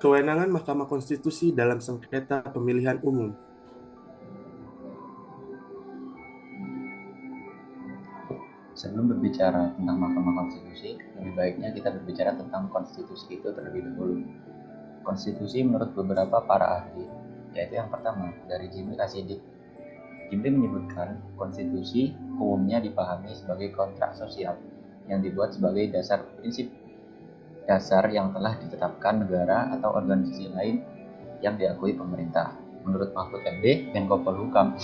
Kewenangan Mahkamah Konstitusi dalam sengketa pemilihan umum. Sebelum berbicara tentang Mahkamah Konstitusi, lebih baiknya kita berbicara tentang konstitusi itu terlebih dahulu. Konstitusi menurut beberapa para ahli, yaitu yang pertama dari Jimli Asidik. Jimli menyebutkan konstitusi umumnya dipahami sebagai kontrak sosial yang dibuat sebagai dasar prinsip dasar yang telah ditetapkan negara atau organisasi lain yang diakui pemerintah. Menurut Mahfud MD, Menko Polhukam,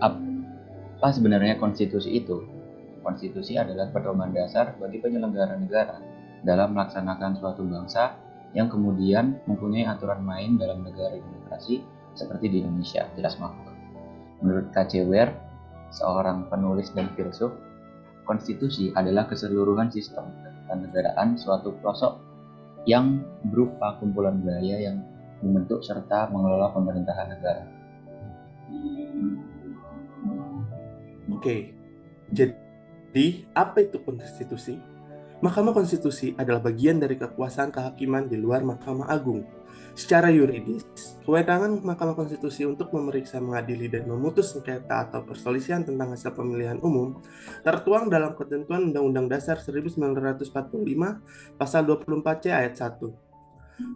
apa sebenarnya konstitusi itu? Konstitusi adalah pedoman dasar bagi penyelenggara negara dalam melaksanakan suatu bangsa yang kemudian mempunyai aturan main dalam negara demokrasi seperti di Indonesia, jelas Mahfud. Menurut K.C. Ware, seorang penulis dan filsuf, konstitusi adalah keseluruhan sistem ketatanegaraan suatu pelosok yang berupa kumpulan budaya yang membentuk serta mengelola pemerintahan negara. Oke, jadi apa itu konstitusi? Mahkamah Konstitusi adalah bagian dari kekuasaan kehakiman di luar Mahkamah Agung. Secara yuridis, kewenangan Mahkamah Konstitusi untuk memeriksa, mengadili, dan memutus sengketa atau perselisihan tentang hasil pemilihan umum tertuang dalam ketentuan Undang-Undang Dasar 1945 Pasal 24C Ayat 1.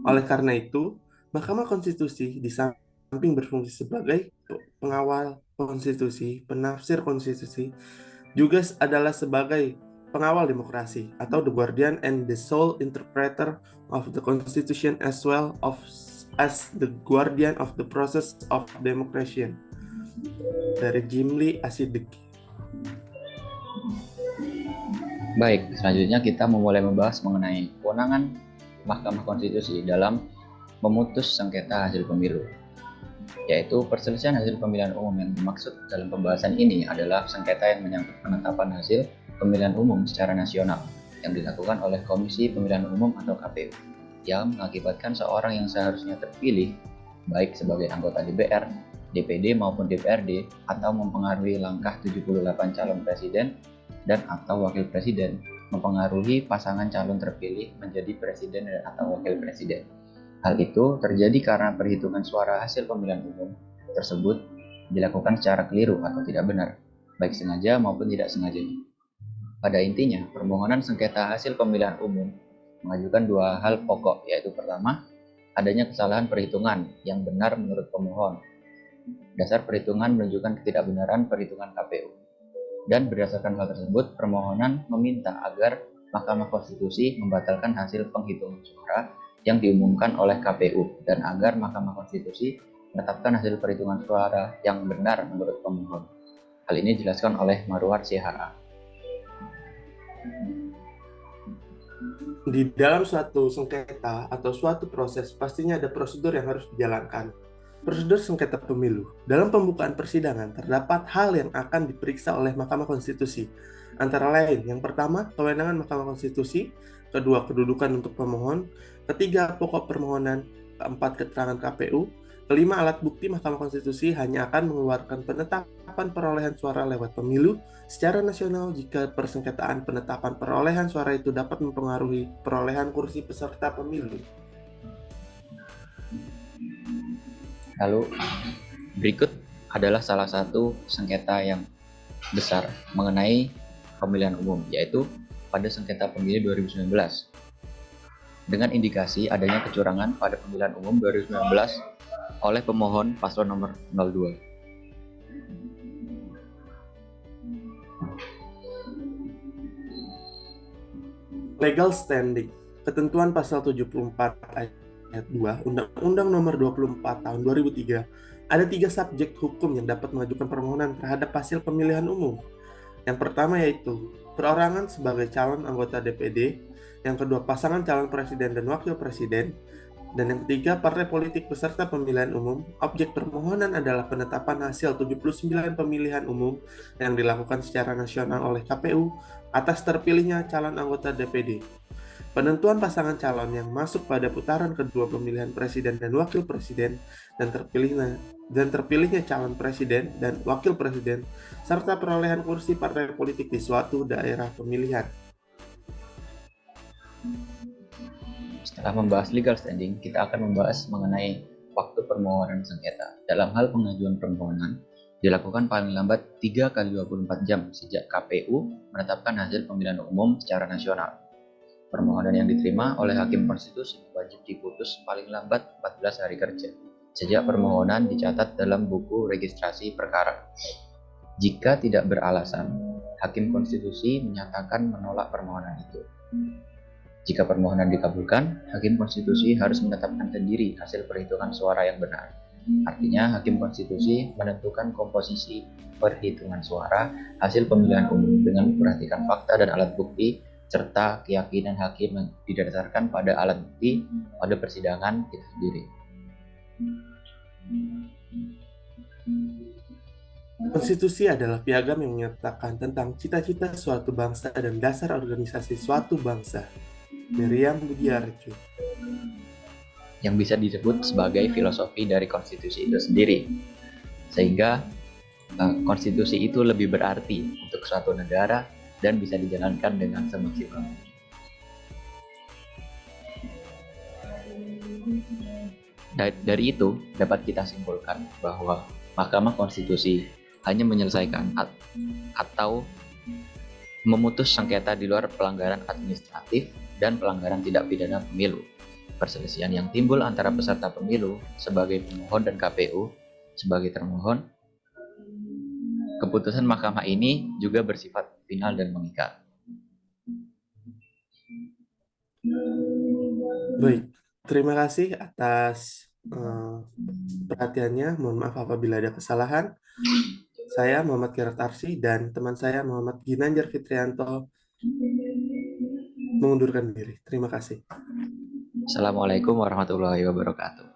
Oleh karena itu, Mahkamah Konstitusi di samping berfungsi sebagai pengawal konstitusi, penafsir konstitusi, juga adalah sebagai pengawal demokrasi atau the guardian and the sole interpreter of the constitution as well as the guardian of the process of democracy. Dari Jimli Asidik. Baik, selanjutnya kita memulai membahas mengenai kewenangan Mahkamah Konstitusi dalam memutus sengketa hasil pemilu, yaitu perselisihan hasil pemilihan umum. Yang dimaksud dalam pembahasan ini adalah sengketa yang menyangkut penetapan hasil pemilihan umum secara nasional yang dilakukan oleh Komisi Pemilihan Umum atau KPU yang mengakibatkan seorang yang seharusnya terpilih baik sebagai anggota DPR, DPD maupun DPRD atau mempengaruhi langkah 78 calon presiden dan atau wakil presiden mempengaruhi pasangan calon terpilih menjadi presiden dan atau wakil presiden. Hal itu terjadi karena perhitungan suara hasil pemilihan umum tersebut dilakukan secara keliru atau tidak benar, baik sengaja maupun tidak sengaja. Pada intinya, permohonan sengketa hasil pemilihan umum mengajukan dua hal pokok, yaitu pertama, adanya kesalahan perhitungan yang benar menurut pemohon. Dasar perhitungan menunjukkan ketidakbenaran perhitungan KPU. Dan berdasarkan hal tersebut, permohonan meminta agar Mahkamah Konstitusi membatalkan hasil penghitungan suara yang diumumkan oleh KPU dan agar Mahkamah Konstitusi menetapkan hasil perhitungan suara yang benar menurut pemohon. Hal ini dijelaskan oleh Marwar CHA. Di dalam suatu sengketa atau suatu proses, pastinya ada prosedur yang harus dijalankan. Prosedur sengketa pemilu. Dalam pembukaan persidangan, terdapat hal yang akan diperiksa oleh Mahkamah Konstitusi. Antara lain, yang pertama, kewenangan Mahkamah Konstitusi, kedua, kedudukan untuk pemohon, ketiga, pokok permohonan, keempat, keterangan KPU, kelima, alat bukti. Mahkamah Konstitusi hanya akan mengeluarkan penetapan perolehan suara lewat pemilu secara nasional jika persengketaan penetapan perolehan suara itu dapat mempengaruhi perolehan kursi peserta pemilu. Lalu berikut adalah salah satu sengketa yang besar mengenai pemilihan umum, yaitu pada sengketa pemilu 2019 dengan indikasi adanya kecurangan pada pemilihan umum 2019 oleh pemohon paslon nomor 02. Legal standing. Ketentuan pasal 74 ayat 2 Undang-Undang nomor 24 tahun 2003 ada 3 subjek hukum yang dapat mengajukan permohonan terhadap hasil pemilihan umum. Yang pertama yaitu perorangan sebagai calon anggota DPD, yang kedua pasangan calon presiden dan wakil presiden, dan yang ketiga partai politik peserta pemilihan umum. Objek permohonan adalah penetapan hasil 79 pemilihan umum yang dilakukan secara nasional oleh KPU atas terpilihnya calon anggota DPD. Penentuan pasangan calon yang masuk pada putaran kedua pemilihan presiden dan wakil presiden dan terpilihnya calon presiden dan wakil presiden serta perolehan kursi partai politik di suatu daerah pemilihan. Setelah membahas legal standing, kita akan membahas mengenai waktu permohonan sengketa. Dalam hal pengajuan permohonan, dilakukan paling lambat 3 kali 24 jam sejak KPU menetapkan hasil pemilihan umum secara nasional. Permohonan yang diterima oleh Hakim Konstitusi wajib diputus paling lambat 14 hari kerja sejak permohonan dicatat dalam buku registrasi perkara. Jika tidak beralasan, Hakim Konstitusi menyatakan menolak permohonan itu. Jika permohonan dikabulkan, Hakim Konstitusi harus menetapkan sendiri hasil perhitungan suara yang benar. Artinya, Hakim Konstitusi menentukan komposisi perhitungan suara hasil pemilihan umum dengan memperhatikan fakta dan alat bukti serta keyakinan hakim yang didasarkan pada alat bukti pada persidangan itu sendiri. Konstitusi adalah piagam yang menyatakan tentang cita-cita suatu bangsa dan dasar organisasi suatu bangsa. Meriam Budiarjo. Yang bisa disebut sebagai filosofi dari konstitusi itu sendiri. Sehingga konstitusi itu lebih berarti untuk suatu negara dan bisa dijalankan dengan semaksimal. Dari itu dapat kita simpulkan bahwa Mahkamah Konstitusi hanya menyelesaikan atau memutus sengketa di luar pelanggaran administratif dan pelanggaran tidak pidana pemilu. Perselisihan yang timbul antara peserta pemilu sebagai pemohon dan KPU sebagai termohon, keputusan mahkamah ini juga bersifat final dan mengikat. Baik, terima kasih atas perhatiannya. Mohon maaf apabila ada kesalahan. Saya Muhammad Kirat Arsy dan teman saya Muhammad Ginanjar Fitrianto mengundurkan diri. Terima kasih. Assalamualaikum warahmatullahi wabarakatuh.